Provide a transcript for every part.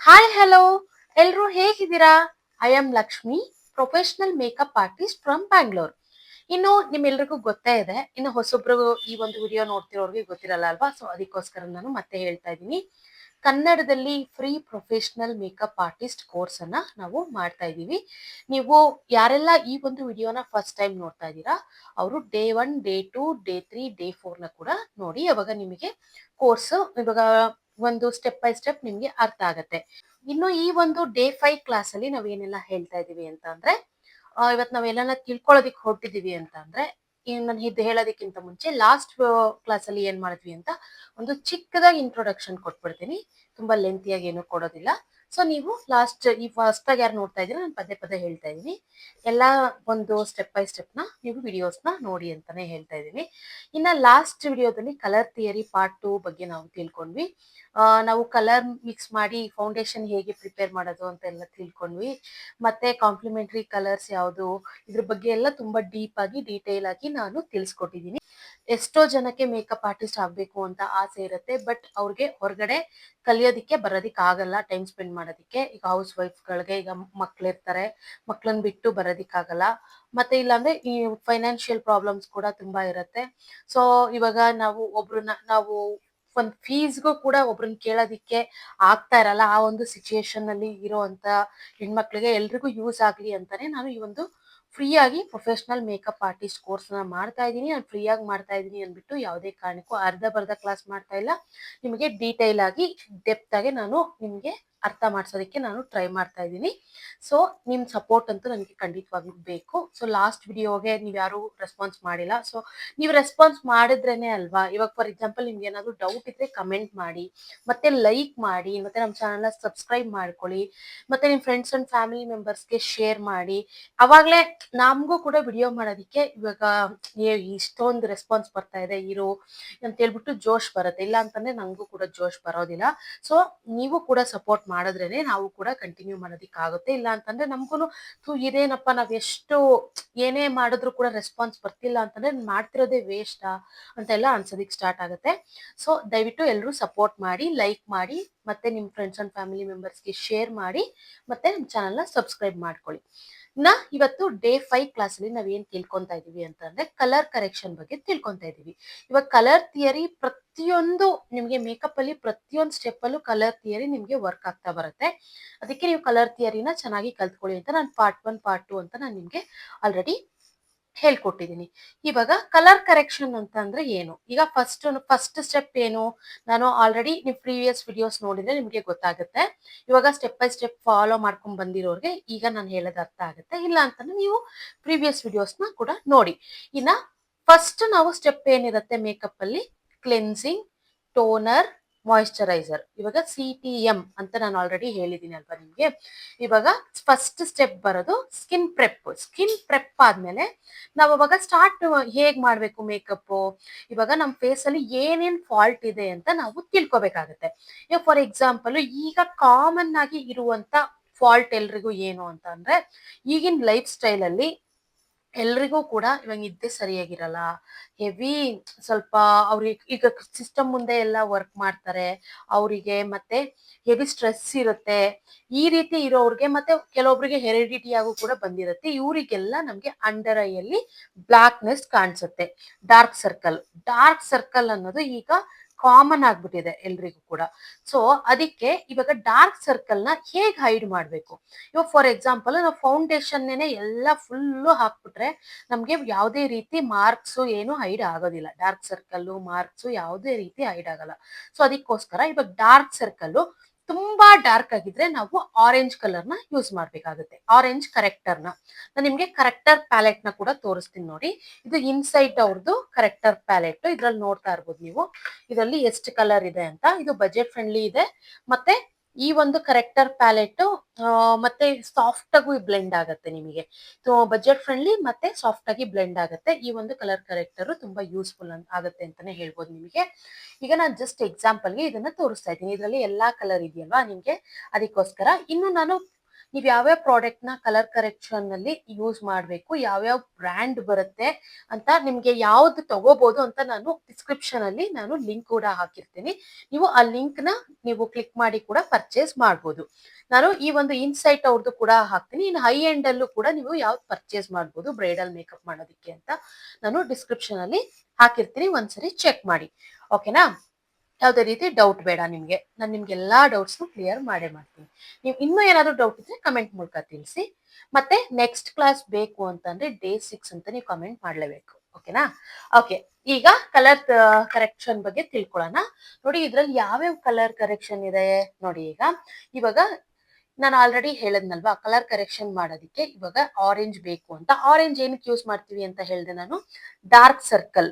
Hi hello ಎಲ್ರು ಹೇಗಿದ್ದೀರಾ? I am Lakshmi, professional makeup artist from Bangalore. ಇನ್ನು ನಿಮ್ಮೆಲ್ರಿಗೂ ಗೊತ್ತೇ ಇದೆ, ಇನ್ನು ಹೊಸೊಬ್ರು ಈ ಒಂದು ವಿಡಿಯೋ ನೋಡ್ತಿರೋರ್ಗೆ ಗೊತ್ತಿರಲ್ಲ ಅಲ್ವಾ? ಸೊ ಅದಕ್ಕೋಸ್ಕರ ನಾನು ಮತ್ತೆ ಹೇಳ್ತಾ ಇದ್ದೀನಿ. ಕನ್ನಡದಲ್ಲಿ free professional makeup artist course ಅನ್ನ ನಾವು ಮಾಡ್ತಾ ಇದ್ದೀವಿ. ನೀವು ಯಾರೆಲ್ಲ ಈ ಒಂದು ವಿಡಿಯೋನ ಫಸ್ಟ್ ಟೈಮ್ ನೋಡ್ತಾ ಇದ್ದೀರಾ, ಅವರು ಡೇ 1, ಡೇ 2, ಡೇ 3, ಡೇ 4 ನ ಕೂಡ ನೋಡಿ. ಅವಾಗ ನಿಮಗೆ ಕೋರ್ಸ್ ಇವಾಗ ಒಂದು ಸ್ಟೆಪ್ ಬೈ ಸ್ಟೆಪ್ ನಿಮ್ಗೆ ಅರ್ಥ ಆಗತ್ತೆ. ಇನ್ನು ಈ ಒಂದು ಡೇ 5 ಕ್ಲಾಸ್ ಅಲ್ಲಿ ನಾವ್ ಏನೆಲ್ಲ ಹೇಳ್ತಾ ಇದೀವಿ ಅಂತ ಅಂದ್ರೆ, ಇವತ್ ನಾವೆಲ್ಲನ ತಿಳ್ಕೊಳ್ಳೋದಿಕ್ ಹೊರಟಿದೀವಿ ಅಂತ ಅಂದ್ರೆ, ನಾನು ಇದು ಹೇಳೋದಕ್ಕಿಂತ ಮುಂಚೆ ಲಾಸ್ಟ್ ಕ್ಲಾಸ್ ಅಲ್ಲಿ ಏನ್ ಮಾಡಿದ್ವಿ ಅಂತ ಒಂದು ಚಿಕ್ಕದಾಗಿ ಇಂಟ್ರೊಡಕ್ಷನ್ ಕೊಟ್ಬಿಡ್ತೀನಿ. ತುಂಬಾ ಲೆಂತಿಯಾಗಿ ಏನು ಕೊಡೋದಿಲ್ಲ. ಸೊ ನೀವು ಲಾಸ್ಟ್ ಈ ಫಸ್ಟ್ ಆಗಿ ಯಾರು ನೋಡ್ತಾ ಇದ್ದೀರಾ, ನಾನು ಪದೇ ಪದೇ ಹೇಳ್ತಾ ಇದೀನಿ, ಎಲ್ಲಾ ಒಂದು ಸ್ಟೆಪ್ ಬೈ ಸ್ಟೆಪ್ ನ ನೀವು ವಿಡಿಯೋಸ್ ನ ನೋಡಿ ಅಂತಾನೆ ಹೇಳ್ತಾ ಇದೀನಿ. ಇನ್ನ ಲಾಸ್ಟ್ ವಿಡಿಯೋದಲ್ಲಿ ಕಲರ್ ಥಿಯರಿ ಪಾರ್ಟ್ 2 ಬಗ್ಗೆ ನಾವು ತಿಳ್ಕೊಂಡ್ವಿ. ನಾವು ಕಲರ್ ಮಿಕ್ಸ್ ಮಾಡಿ ಫೌಂಡೇಶನ್ ಹೇಗೆ ಪ್ರಿಪೇರ್ ಮಾಡೋದು ಅಂತ ಎಲ್ಲ ತಿಳ್ಕೊಂಡ್ವಿ. ಮತ್ತೆ ಕಾಂಪ್ಲಿಮೆಂಟರಿ ಕಲರ್ಸ್ ಯಾವುದು, ಇದ್ರ ಬಗ್ಗೆ ಎಲ್ಲ ತುಂಬಾ ಡೀಪ್ ಆಗಿ ಡೀಟೇಲ್ ಆಗಿ ನಾನು ತಿಳಿಸ್ಕೊಟ್ಟಿದ್ದೀನಿ. ಎಷ್ಟೋ ಜನಕ್ಕೆ ಮೇಕಪ್ ಆರ್ಟಿಸ್ಟ್ ಆಗ್ಬೇಕು ಅಂತ ಆಸೆ ಇರುತ್ತೆ, ಬಟ್ ಅವ್ರಿಗೆ ಹೊರಗಡೆ ಕಲಿಯೋದಿಕ್ಕೆ ಬರೋದಿಕ್ ಆಗಲ್ಲ, ಟೈಮ್ ಸ್ಪೆಂಡ್ ಮಾಡೋದಿಕ್ಕೆ. ಈಗ ಹೌಸ್ ವೈಫ್ಗಳಿಗೆ ಈಗ ಮಕ್ಳಿರ್ತಾರೆ, ಮಕ್ಳನ್ನ ಬಿಟ್ಟು ಬರೋದಿಕ್ ಆಗಲ್ಲ. ಮತ್ತೆ ಇಲ್ಲಾಂದ್ರೆ ಈ ಫೈನಾನ್ಷಿಯಲ್ ಪ್ರಾಬ್ಲಮ್ಸ್ ಕೂಡ ತುಂಬಾ ಇರುತ್ತೆ. ಸೊ ಇವಾಗ ನಾವು ಒಂದ್ ಫೀಸ್ಗೂ ಕೂಡ ಒಬ್ರನ್ನ ಕೇಳೋದಿಕ್ಕೆ ಆಗ್ತಾ ಇರಲ್ಲ. ಆ ಒಂದು ಸಿಚುಯೇಷನ್ ಅಲ್ಲಿ ಇರುವಂತ ಹೆಣ್ಮಕ್ಳಿಗೆ ಎಲ್ರಿಗೂ ಯೂಸ್ ಆಗ್ಲಿ ಅಂತಾನೆ ನಾನು ಈ ಒಂದು ಫ್ರೀ ಆಗಿ ಪ್ರೊಫೆಷನಲ್ ಮೇಕಪ್ ಆರ್ಟಿಸ್ಟ್ ಕೋರ್ಸ್ ನ ಮಾಡ್ತಾ ಇದ್ದೀನಿ. ನಾನು ಫ್ರೀ ಆಗಿ ಮಾಡ್ತಾ ಇದ್ದೀನಿ ಅಂದ್ಬಿಟ್ಟು ಯಾವುದೇ ಕಾರಣಕ್ಕೂ ಅರ್ಧ ಬರ್ಧ ಕ್ಲಾಸ್ ಮಾಡ್ತಾ ಇಲ್ಲ. ನಿಮಗೆ ಡೀಟೈಲ್ ಆಗಿ ಡೆಪ್ತ್ ಆಗಿ ನಾನು ನಿಮ್ಗೆ ಅರ್ಥ ಮಾಡ್ಸೋದಕ್ಕೆ ನಾನು ಟ್ರೈ ಮಾಡ್ತಾ ಇದ್ದೀನಿ. ಸೊ ನಿಮ್ ಸಪೋರ್ಟ್ ಅಂತೂ ನನಗೆ ಖಂಡಿತವಾಗ್ಲೂ ಬೇಕು. ಸೊ ಲಾಸ್ಟ್ ವಿಡಿಯೋಗೆ ನೀವ್ ಯಾರು ರೆಸ್ಪಾನ್ಸ್ ಮಾಡಿಲ್ಲ. ಸೊ ನೀವು ರೆಸ್ಪಾನ್ಸ್ ಮಾಡಿದ್ರೇನೆ ಅಲ್ವಾ, ಇವಾಗ ಫಾರ್ ಎಕ್ಸಾಂಪಲ್ ನಿಮ್ಗೆ ಏನಾದ್ರು ಡೌಟ್ ಇದ್ರೆ ಕಮೆಂಟ್ ಮಾಡಿ, ಮತ್ತೆ ಲೈಕ್ ಮಾಡಿ, ಮತ್ತೆ ನಮ್ಮ ಚಾನಲ್ ಸಬ್ಸ್ಕ್ರೈಬ್ ಮಾಡ್ಕೊಳ್ಳಿ, ಮತ್ತೆ ನಿಮ್ ಫ್ರೆಂಡ್ಸ್ ಅಂಡ್ ಫ್ಯಾಮಿಲಿ ಮೆಂಬರ್ಸ್ಗೆ ಶೇರ್ ಮಾಡಿ. ಅವಾಗ್ಲೇ ನಮಗೂ ಕೂಡ ವಿಡಿಯೋ ಮಾಡೋದಿಕ್ಕೆ ಇವಾಗ ಇಷ್ಟೊಂದು ರೆಸ್ಪಾನ್ಸ್ ಬರ್ತಾ ಇದೆ ಇರೋ ಅಂತ ಹೇಳ್ಬಿಟ್ಟು ಜೋಶ್ ಬರುತ್ತೆ. ಇಲ್ಲ ಅಂತಂದ್ರೆ ನಂಗೂ ಕೂಡ ಜೋಶ್ ಬರೋದಿಲ್ಲ. ಸೊ ನೀವು ಕೂಡ ಸಪೋರ್ಟ್ ಮಾಡಿದ್ರೇನೆ ನಾವು ಕೂಡ ಕಂಟಿನ್ಯೂ ಮಾಡೋದಿಕ್ ಆಗುತ್ತೆ. ಇಲ್ಲ ಅಂತಂದ್ರೆ ನಮ್ಗೂನು ಇದೇನಪ್ಪ, ನಾವ್ ಎಷ್ಟು ಏನೇ ಮಾಡಿದ್ರು ಕೂಡ ರೆಸ್ಪಾನ್ಸ್ ಬರ್ತಿಲ್ಲ ಅಂತಂದ್ರೆ ಮಾಡ್ತಿರೋದೇ ವೇಸ್ಟಾ ಅಂತೆಲ್ಲ ಅನ್ಸೋದಿಕ್ ಸ್ಟಾರ್ಟ್ ಆಗುತ್ತೆ. ಸೊ ದಯವಿಟ್ಟು ಎಲ್ಲರೂ ಸಪೋರ್ಟ್ ಮಾಡಿ, ಲೈಕ್ ಮಾಡಿ, ಮತ್ತೆ ನಿಮ್ ಫ್ರೆಂಡ್ಸ್ ಅಂಡ್ ಫ್ಯಾಮಿಲಿ ಮೆಂಬರ್ಸ್ಗೆ ಶೇರ್ ಮಾಡಿ, ಮತ್ತೆ ನಮ್ಮ ಚಾನಲ್ನ ಸಬ್ಸ್ಕ್ರೈಬ್ ಮಾಡ್ಕೊಳ್ಳಿ. ಇವತ್ತು ಡೇ 5 ಕ್ಲಾಸ್ ಅಲ್ಲಿ ನಾವ್ ಏನ್ ತಿಳ್ಕೊಂತಾ ಇದೀವಿ ಅಂತಂದ್ರೆ, ಕಲರ್ ಕರೆಕ್ಷನ್ ಬಗ್ಗೆ ತಿಳ್ಕೊಂತಾ ಇದೀವಿ. ಇವಾಗ ಕಲರ್ ಥಿಯರಿ ಪ್ರತಿಯೊಂದು ನಿಮ್ಗೆ ಮೇಕಪ್ ಅಲ್ಲಿ ಪ್ರತಿಯೊಂದು ಸ್ಟೆಪ್ ಅಲ್ಲೂ ಕಲರ್ ಥಿಯರಿ ನಿಮ್ಗೆ ವರ್ಕ್ ಆಗ್ತಾ ಬರುತ್ತೆ. ಅದಕ್ಕೆ ನೀವು ಕಲರ್ ಥಿಯರಿನ ಚೆನ್ನಾಗಿ ಕಲ್ತ್ಕೊಳ್ಳಿ ಅಂತ ನಾನು ಪಾರ್ಟ್ 1 ಪಾರ್ಟ್ 2 ಅಂತ ನಾನು ನಿಮ್ಗೆ ಆಲ್ರೆಡಿ ಹೇಳ್ಕೊಟ್ಟಿದ್ದೀನಿ. ಇವಾಗ ಕಲರ್ ಕರೆಕ್ಷನ್ ಅಂತ ಅಂದ್ರೆ ಏನು, ಈಗ ಫಸ್ಟ್ ಸ್ಟೆಪ್ ಏನು, ನಾನು ಆಲ್ರೆಡಿ ನೀವು ಪ್ರೀವಿಯಸ್ ವಿಡಿಯೋಸ್ ನೋಡಿದ್ರೆ ನಿಮ್ಗೆ ಗೊತ್ತಾಗುತ್ತೆ. ಇವಾಗ ಸ್ಟೆಪ್ ಬೈ ಸ್ಟೆಪ್ ಫಾಲೋ ಮಾಡ್ಕೊಂಡ್ ಬಂದಿರೋರ್ಗೆ ಈಗ ನಾನು ಹೇಳೋದು ಅರ್ಥ ಆಗುತ್ತೆ. ಇಲ್ಲ ಅಂತಂದ್ರೆ ನೀವು ಪ್ರೀವಿಯಸ್ ವಿಡಿಯೋಸ್ನ ಕೂಡ ನೋಡಿ. ಇನ್ನ ಫಸ್ಟ್ ನಾವು ಸ್ಟೆಪ್ ಏನಿರುತ್ತೆ ಮೇಕಪ್ ಅಲ್ಲಿ, ಕ್ಲೆನ್ಸಿಂಗ್, ಟೋನರ್, ಮಾಯಿಶ್ಚರೈಸರ್. ಇವಾಗ CTM ಅಂತ ನಾನು ಆಲ್ರೆಡಿ ಹೇಳಿದ್ದೀನಿ ಅಲ್ವಾ ನಿಮ್ಗೆ. ಇವಾಗ ಫಸ್ಟ್ ಸ್ಟೆಪ್ ಬರೋದು ಸ್ಕಿನ್ ಪ್ರೆಪ್. ಸ್ಕಿನ್ ಪ್ರೆಪ್ ಆದ್ಮೇಲೆ ನಾವು ಅವಾಗ ಸ್ಟಾರ್ಟ್ ಹೇಗ್ ಮಾಡ್ಬೇಕು ಮೇಕಪ್, ಇವಾಗ ನಮ್ಮ ಫೇಸ್ ಅಲ್ಲಿ ಏನೇನ್ ಫಾಲ್ಟ್ ಇದೆ ಅಂತ ನಾವು ತಿಳ್ಕೊಬೇಕಾಗತ್ತೆ. ಈಗ ಫಾರ್ ಎಕ್ಸಾಂಪಲ್ ಈಗ ಕಾಮನ್ ಆಗಿ ಇರುವಂತ ಫಾಲ್ಟ್ ಎಲ್ರಿಗೂ ಏನು ಅಂತ ಅಂದ್ರೆ, ಈಗಿನ ಲೈಫ್ ಸ್ಟೈಲ್ ಅಲ್ಲಿ ಎಲ್ರಿಗೂ ಕೂಡ ಇವಾಗ ನಿದ್ದೆ ಸರಿಯಾಗಿರಲ್ಲ, ಹೆವಿ ಸ್ವಲ್ಪ ಅವ್ರಿಗೆ ಈಗ ಸಿಸ್ಟಮ್ ಮುಂದೆ ಎಲ್ಲ ವರ್ಕ್ ಮಾಡ್ತಾರೆ ಅವರಿಗೆ, ಮತ್ತೆ ಹೆವಿ ಸ್ಟ್ರೆಸ್ ಇರುತ್ತೆ. ಈ ರೀತಿ ಇರೋರ್ಗೆ, ಮತ್ತೆ ಕೆಲವೊಬ್ರಿಗೆ ಹೆರಿಡಿಟಿ ಆಗು ಕೂಡ ಬಂದಿರುತ್ತೆ. ಇವರಿಗೆಲ್ಲ ನಮ್ಗೆ ಅಂಡರ್ ಐ ಅಲ್ಲಿ ಬ್ಲಾಕ್ನೆಸ್ ಕಾಣಿಸುತ್ತೆ, ಡಾರ್ಕ್ ಸರ್ಕಲ್ ಅನ್ನೋದು ಈಗ ಕಾಮನ್ ಆಗ್ಬಿಟ್ಟಿದೆ ಎಲ್ರಿಗೂ ಕೂಡ. ಸೊ ಅದಕ್ಕೆ ಇವಾಗ ಡಾರ್ಕ್ ಸರ್ಕಲ್ ನ ಹೇಗ್ ಹೈಡ್ ಮಾಡ್ಬೇಕು, ಇವಾಗ ಫಾರ್ ಎಕ್ಸಾಂಪಲ್ ನಾವು ಫೌಂಡೇಶನ್ ಎಲ್ಲ ಫುಲ್ಲು ಹಾಕ್ಬಿಟ್ರೆ ನಮ್ಗೆ ಯಾವುದೇ ರೀತಿ ಮಾರ್ಕ್ಸ್ ಏನು ಹೈಡ್ ಆಗೋದಿಲ್ಲ. ಡಾರ್ಕ್ ಸರ್ಕಲ್ ಮಾರ್ಕ್ಸ್ ಯಾವುದೇ ರೀತಿ ಹೈಡ್ ಆಗಲ್ಲ. ಸೊ ಅದಕ್ಕೋಸ್ಕರ ಇವಾಗ ಡಾರ್ಕ್ ಸರ್ಕಲ್ ತುಂಬಾ ಡಾರ್ಕ್ ಆಗಿದ್ರೆ ನಾವು ಆರೆಂಜ್ ಕಲರ್ ನ ಯೂಸ್ ಮಾಡ್ಬೇಕಾಗುತ್ತೆ, ಆರೆಂಜ್ ಕರೆಕ್ಟರ್ ನ. ನಾನು ನಿಮ್ಗೆ ಕರೆಕ್ಟರ್ ಪ್ಯಾಲೆಟ್ ನ ಕೂಡ ತೋರಿಸ್ತೀನಿ ನೋಡಿ. ಇದು ಇನ್ಸೈಟ್ ಅವ್ರದ್ದು ಕರೆಕ್ಟರ್ ಪ್ಯಾಲೆಟ್. ಇದ್ರಲ್ಲಿ ನೋಡ್ತಾ ಇರ್ಬೋದು ನೀವು, ಇದರಲ್ಲಿ ಎಷ್ಟು ಕಲರ್ ಇದೆ ಅಂತ. ಇದು ಬಜೆಟ್ ಫ್ರೆಂಡ್ಲಿ ಇದೆ, ಮತ್ತೆ ಈ ಒಂದು ಕರೆಕ್ಟರ್ ಪ್ಯಾಲೆಟ್ ಮತ್ತೆ ಸಾಫ್ಟ್ ಆಗೂ ಬ್ಲೆಂಡ್ ಆಗುತ್ತೆ ನಿಮಗೆ. ಬಜೆಟ್ ಫ್ರೆಂಡ್ಲಿ ಮತ್ತೆ ಸಾಫ್ಟ್ ಆಗಿ ಬ್ಲೆಂಡ್ ಆಗುತ್ತೆ. ಈ ಒಂದು ಕಲರ್ ಕರೆಕ್ಟರ್ ತುಂಬಾ ಯೂಸ್ಫುಲ್ ಆಗುತ್ತೆ ಅಂತಾನೆ ಹೇಳ್ಬೋದು ನಿಮಗೆ. ಈಗ ನಾನು ಜಸ್ಟ್ ಎಕ್ಸಾಂಪಲ್ಗೆ ಇದನ್ನ ತೋರಿಸ್ತಾ ಇದ್ದೀನಿ. ಇದರಲ್ಲಿ ಎಲ್ಲಾ ಕಲರ್ ಇದೆಯಲ್ವಾ ನಿಮ್ಗೆ, ಅದಕ್ಕೋಸ್ಕರ. ಇನ್ನು ನಾನು ನೀವು ಯಾವ್ಯಾವ ಪ್ರಾಡಕ್ಟ್ ನ ಕಲರ್ ಕರೆಕ್ಷನ್ ನಲ್ಲಿ ಯೂಸ್ ಮಾಡಬೇಕು, ಯಾವ್ಯಾವ ಬ್ರ್ಯಾಂಡ್ ಬರುತ್ತೆ ಅಂತ, ನಿಮ್ಗೆ ಯಾವ್ದು ತಗೋಬಹುದು ಅಂತ ನಾನು ಡಿಸ್ಕ್ರಿಪ್ಷನ್ ಅಲ್ಲಿ ನಾನು ಲಿಂಕ್ ಕೂಡ ಹಾಕಿರ್ತೀನಿ. ನೀವು ಆ ಲಿಂಕ್ ನ ನೀವು ಕ್ಲಿಕ್ ಮಾಡಿ ಕೂಡ ಪರ್ಚೇಸ್ ಮಾಡಬಹುದು. ನಾನು ಈ ಒಂದು ಇನ್ಸೈಟ್ ಅವ್ರದ್ದು ಕೂಡ ಹಾಕ್ತೀನಿ. ಇನ್ನು ಹೈ ಎಂಡ್ ಅಲ್ಲೂ ಕೂಡ ನೀವು ಯಾವ್ದು ಪರ್ಚೇಸ್ ಮಾಡಬಹುದು ಬ್ರೈಡಲ್ ಮೇಕಪ್ ಮಾಡೋದಕ್ಕೆ ಅಂತ ನಾನು ಡಿಸ್ಕ್ರಿಪ್ಷನ್ ಅಲ್ಲಿ ಹಾಕಿರ್ತೀನಿ. ಒಂದ್ಸರಿ ಚೆಕ್ ಮಾಡಿ. ಓಕೆನಾ? ಯಾವುದೇ ರೀತಿ ಡೌಟ್ ಬೇಡ ನಿಮ್ಗೆ. ನಾನು ನಿಮ್ಗೆ ಎಲ್ಲಾ ಡೌಟ್ಸ್ ಕ್ಲಿಯರ್ ಮಾಡೇ ಮಾಡ್ತೀನಿ. ನೀವು ಇನ್ನೂ ಏನಾದ್ರು ಡೌಟ್ ಇದ್ರೆ ಕಮೆಂಟ್ ಮೂಲಕ ತಿಳಿಸಿ. ಮತ್ತೆ ನೆಕ್ಸ್ಟ್ ಕ್ಲಾಸ್ ಬೇಕು ಅಂತಂದ್ರೆ ಡೇ 6 ಅಂತ ನೀವು ಕಮೆಂಟ್ ಮಾಡ್ಲೇಬೇಕು. ಓಕೆನಾ? ಓಕೆ, ಈಗ ಕಲರ್ ಕರೆಕ್ಷನ್ ಬಗ್ಗೆ ತಿಳ್ಕೊಳ್ಳೋಣ. ನೋಡಿ, ಇದ್ರಲ್ಲಿ ಯಾವ್ಯಾವ ಕಲರ್ ಕರೆಕ್ಷನ್ ಇದೆ ನೋಡಿ. ಇವಾಗ ನಾನು ಆಲ್ರೆಡಿ ಹೇಳದ್ನಲ್ವಾ, ಕಲರ್ ಕರೆಕ್ಷನ್ ಮಾಡೋದಕ್ಕೆ ಇವಾಗ ಆರೆಂಜ್ ಬೇಕು ಅಂತ. ಆರೆಂಜ್ ಏನಕ್ಕೆ ಯೂಸ್ ಮಾಡ್ತೀವಿ ಅಂತ ಹೇಳಿದೆ ನಾನು, ಡಾರ್ಕ್ ಸರ್ಕಲ್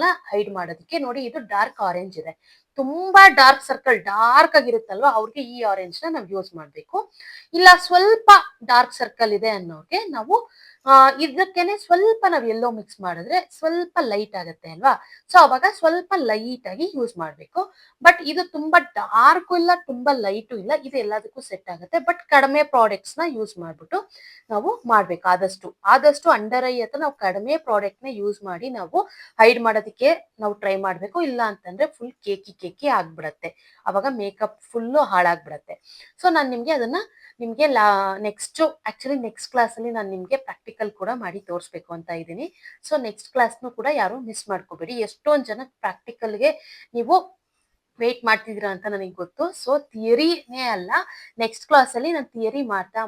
ನ ಹೈಡ್ ಮಾಡೋದಕ್ಕೆ. ನೋಡಿ, ಇದು ಡಾರ್ಕ್ ಆರೆಂಜ್ ಇದೆ. ತುಂಬಾ ಡಾರ್ಕ್ ಸರ್ಕಲ್, ಡಾರ್ಕ್ ಆಗಿರುತ್ತಲ್ವಾ, ಅವ್ರಿಗೆ ಈ ಆರೆಂಜ್ ನ ನಾವು ಯೂಸ್ ಮಾಡ್ಬೇಕು. ಇಲ್ಲ ಸ್ವಲ್ಪ ಡಾರ್ಕ್ ಸರ್ಕಲ್ ಇದೆ ಅನ್ನೋಕೆ ನಾವು ಇದಕ್ಕೇನೆ ಸ್ವಲ್ಪ ನಾವು ಎಲ್ಲೋ ಮಿಕ್ಸ್ ಮಾಡಿದ್ರೆ ಸ್ವಲ್ಪ ಲೈಟ್ ಆಗುತ್ತೆ ಅಲ್ವಾ. ಸೊ ಅವಾಗ ಸ್ವಲ್ಪ ಲೈಟ್ ಆಗಿ ಯೂಸ್ ಮಾಡ್ಬೇಕು. ಬಟ್ ಇದು ತುಂಬಾ ಡಾರ್ಕ್ ಇಲ್ಲ, ತುಂಬಾ ಲೈಟು ಇಲ್ಲ, ಇದು ಎಲ್ಲದಕ್ಕೂ ಸೆಟ್ ಆಗುತ್ತೆ. ಬಟ್ ಕಡಿಮೆ ಪ್ರಾಡಕ್ಟ್ಸ್ ನ ಯೂಸ್ ಮಾಡ್ಬಿಟ್ಟು ನಾವು ಮಾಡ್ಬೇಕು. ಆದಷ್ಟು ಅಂಡರ್ ಐ ಹತ್ರ ನಾವು ಕಡಿಮೆ ಪ್ರಾಡಕ್ಟ್ ನ ಯೂಸ್ ಮಾಡಿ ನಾವು ಹೈಡ್ ಮಾಡೋದಕ್ಕೆ ನಾವು ಟ್ರೈ ಮಾಡ್ಬೇಕು. ಇಲ್ಲ ಅಂತಂದ್ರೆ ಫುಲ್ ಕೇಕಿ ಆಗ್ಬಿಡತ್ತೆ. ಅವಾಗ ಮೇಕಪ್ ಫುಲ್ಲು ಹಾಳಾಗ್ಬಿಡತ್ತೆ. ಸೊ ನಾನು ನಿಮ್ಗೆ ಅದನ್ನ ನೆಕ್ಸ್ಟ್ ಕ್ಲಾಸ್ ಅಲ್ಲಿ ನಾನು ನಿಮ್ಗೆ ಪ್ರಾಕ್ಟಿಕಲ್ ಕೂಡ ಮಾಡಿ ತೋರಿಸ್ಬೇಕು ಅಂತ ಇದ್ದೀನಿ. ಸೊ ನೆಕ್ಸ್ಟ್ ಕ್ಲಾಸ್ನು ಕೂಡ ಯಾರು ಮಿಸ್ ಮಾಡ್ಕೋಬೇಡಿ. ಎಷ್ಟೊಂದ್ ಜನ ಪ್ರಾಕ್ಟಿಕಲ್ಗೆ ನೀವು ವೇಟ್ ಮಾಡ್ತಿದ್ದೀರಾ ಅಂತ ನನಗೆ ಗೊತ್ತು. ಸೊ ಥಿಯರಿನೇ ಅಲ್ಲ, ನೆಕ್ಸ್ಟ್ ಕ್ಲಾಸ್ ಅಲ್ಲಿ ನಾನು ಥಿಯರಿ ಮಾಡ್ತಾ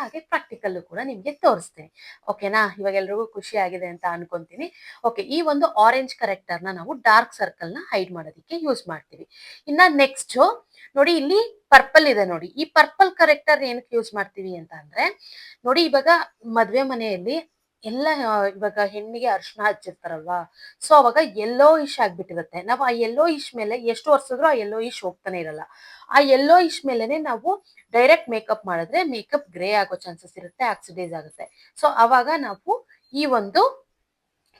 ಹಾಗೆ ಪ್ರಾಕ್ಟಿಕಲ್ ಕೂಡ ನಿಮ್ಗೆ ತೋರಿಸ್ತೇನೆ. ಓಕೆನಾ? ಇವಾಗ ಎಲ್ರಿಗೂ ಖುಷಿ ಆಗಿದೆ ಅಂತ ಅನ್ಕೊಂತೀನಿ. ಓಕೆ, ಈ ಒಂದು ಆರೆಂಜ್ ಕರೆಕ್ಟರ್ ನ ನಾವು ಡಾರ್ಕ್ ಸರ್ಕಲ್ ನ ಹೈಡ್ ಮಾಡೋದಕ್ಕೆ ಯೂಸ್ ಮಾಡ್ತೀವಿ. ಇನ್ನ ನೆಕ್ಸ್ಟ್ ನೋಡಿ, ಇಲ್ಲಿ ಪರ್ಪಲ್ ಇದೆ ನೋಡಿ. ಈ ಪರ್ಪಲ್ ಕರೆಕ್ಟರ್ ಏನಕ್ಕೆ ಯೂಸ್ ಮಾಡ್ತೀವಿ ಅಂತ ಅಂದ್ರೆ, ನೋಡಿ ಇವಾಗ ಮದ್ವೆ ಮನೆಯಲ್ಲಿ ಎಲ್ಲ ಇವಾಗ ಹೆಣ್ಣಿಗೆ ಅರ್ಶನ ಹಚ್ಚಿರ್ತಾರಲ್ವಾ, ಸೊ ಅವಾಗ ಯೆಲ್ಲೋ ಇಶ್ ಆಗ್ಬಿಟ್ಟಿರುತ್ತೆ. ನಾವು ಆ ಯೆಲ್ಲೋ ಇಶ್ ಮೇಲೆ ಎಷ್ಟು ಒರ್ಸಿದ್ರು ಆ ಯೆಲ್ಲೋ ಇಶ್ ಹೋಗ್ತಾನೆ ಇರಲ್ಲ. ಆ ಯೆಲ್ಲೋ ಇಶ್ ಮೇಲೆನೆ ನಾವು ಡೈರೆಕ್ಟ್ ಮೇಕಪ್ ಮಾಡಿದ್ರೆ ಮೇಕಪ್ ಗ್ರೇ ಆಗೋ ಚಾನ್ಸಸ್ ಇರುತ್ತೆ, ಆಕ್ಸಿಡೈಸ್ ಆಗುತ್ತೆ. ಸೊ ಅವಾಗ ನಾವು ಈ ಒಂದು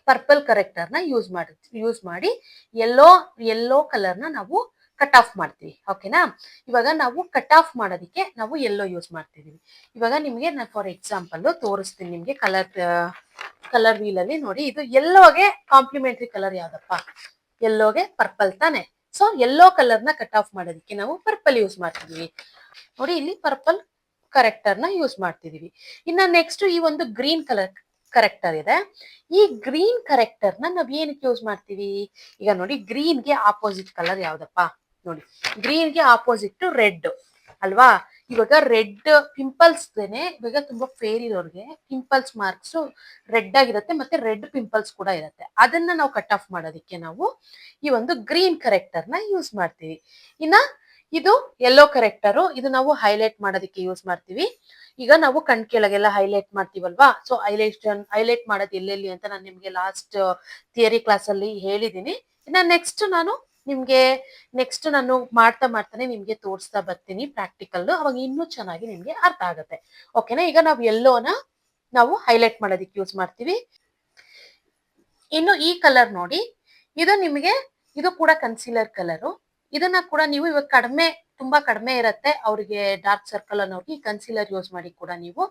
ಪರ್ಪಲ್ ಕರೆಕ್ಟರ್ ನ ಯೂಸ್ ಮಾಡಿ ಯೆಲ್ಲೋ ಕಲರ್ ನ ನಾವು ಕಟ್ ಆಫ್ ಮಾಡ್ತೀವಿ. ಓಕೆನಾ? ಇವಾಗ ನಾವು ಕಟ್ ಆಫ್ ಮಾಡೋದಕ್ಕೆ ನಾವು ಯೆಲ್ಲೋ ಯೂಸ್ ಮಾಡ್ತಿದೀವಿ. ಇವಾಗ ನಿಮ್ಗೆ ನಾನು ಫಾರ್ ಎಕ್ಸಾಂಪಲ್ ತೋರಿಸ್ತೀನಿ ನಿಮ್ಗೆ. ಕಲರ್ ವೀಲ್ ಅಲ್ಲಿ ನೋಡಿ, ಇದು ಯೆಲ್ಲೋಗೆ ಕಾಂಪ್ಲಿಮೆಂಟರಿ ಕಲರ್ ಯಾವ್ದಪ್ಪ? ಯೆಲ್ಲೋಗೆ ಪರ್ಪಲ್ ತಾನೆ. ಸೊ ಯೆಲ್ಲೋ ಕಲರ್ ನ ಕಟ್ ಆಫ್ ಮಾಡೋದಕ್ಕೆ ನಾವು ಪರ್ಪಲ್ ಯೂಸ್ ಮಾಡ್ತಿದೀವಿ. ನೋಡಿ, ಇಲ್ಲಿ ಪರ್ಪಲ್ ಕರೆಕ್ಟರ್ ನ ಯೂಸ್ ಮಾಡ್ತಿದೀವಿ. ಇನ್ನ ನೆಕ್ಸ್ಟ್ ಈ ಒಂದು ಗ್ರೀನ್ ಕಲರ್ ಕರೆಕ್ಟರ್ ಇದೆ. ಈ ಗ್ರೀನ್ ಕರೆಕ್ಟರ್ ನ ನಾವ್ ಏನಕ್ಕೆ ಯೂಸ್ ಮಾಡ್ತೀವಿ? ಈಗ ನೋಡಿ, ಗ್ರೀನ್ ಗೆ ಆಪೋಸಿಟ್ ಕಲರ್ ಯಾವ್ದಪ್ಪ? ನೋಡಿ, ಗ್ರೀನ್ ಗೆ ಆಪೋಸಿಟ್ ರೆಡ್ ಅಲ್ವಾ. ಇವಾಗ ರೆಡ್ ಪಿಂಪಲ್ಸ್ ಇವಾಗ ತುಂಬಾ ಫೇರ್ ಇರೋರ್ಗೆ ಪಿಂಪಲ್ಸ್ ಮಾರ್ಕ್ಸ್ ರೆಡ್ ಆಗಿರುತ್ತೆ, ಮತ್ತೆ ರೆಡ್ ಪಿಂಪಲ್ಸ್ ಕೂಡ ಇರುತ್ತೆ. ಅದನ್ನ ನಾವು ಕಟ್ ಆಫ್ ಮಾಡೋದಕ್ಕೆ ನಾವು ಈ ಒಂದು ಗ್ರೀನ್ ಕರೆಕ್ಟರ್ ನ ಯೂಸ್ ಮಾಡ್ತೀವಿ. ಇನ್ನ ಇದು ಯೆಲ್ಲೋ ಕರೆಕ್ಟರು, ಇದು ನಾವು ಹೈಲೈಟ್ ಮಾಡೋದಕ್ಕೆ ಯೂಸ್ ಮಾಡ್ತೀವಿ. ಈಗ ನಾವು ಕಣ್ ಕೆಳಗೆಲ್ಲ ಹೈಲೈಟ್ ಮಾಡ್ತೀವಲ್ವಾ, ಸೊ ಹೈಲೈಟ್ ಮಾಡೋದು ಎಲ್ಲೆಲ್ಲಿ ಅಂತ ನಾನು ನಿಮ್ಗೆ ಲಾಸ್ಟ್ ಥಿಯರಿ ಕ್ಲಾಸ್ ಅಲ್ಲಿ ಹೇಳಿದೀನಿ. ಇನ್ನ ನೆಕ್ಸ್ಟ್ ನಾನು ಮಾಡ್ತಾನೆ ನಿಮ್ಗೆ ತೋರಿಸ್ತಾ ಬರ್ತೀನಿ ಪ್ರಾಕ್ಟಿಕಲ್. ಅವಾಗ ಇನ್ನೂ ಚೆನ್ನಾಗಿ ನಿಮ್ಗೆ ಅರ್ಥ ಆಗುತ್ತೆ. ಓಕೆನಾ? ಈಗ ನಾವು ಯೆಲ್ಲೋನ ನಾವು ಹೈಲೈಟ್ ಮಾಡೋದಕ್ಕೆ ಯೂಸ್ ಮಾಡ್ತೀವಿ. ಇನ್ನು ಈ ಕಲರ್ ನೋಡಿ, ಇದು ಕೂಡ ಕನ್ಸೀಲರ್ ಕಲರು. ಇದನ್ನ ಕೂಡ ನೀವು ಇವಾಗ ತುಂಬಾ ಕಡಿಮೆ ಇರುತ್ತೆ ಅವ್ರಿಗೆ ಡಾರ್ಕ್ ಸರ್ಕಲ್ ಅನ್ನೋರಿಗೆ ಈ ಕನ್ಸೀಲರ್ ಯೂಸ್ ಮಾಡಿ ಕೂಡ ನೀವು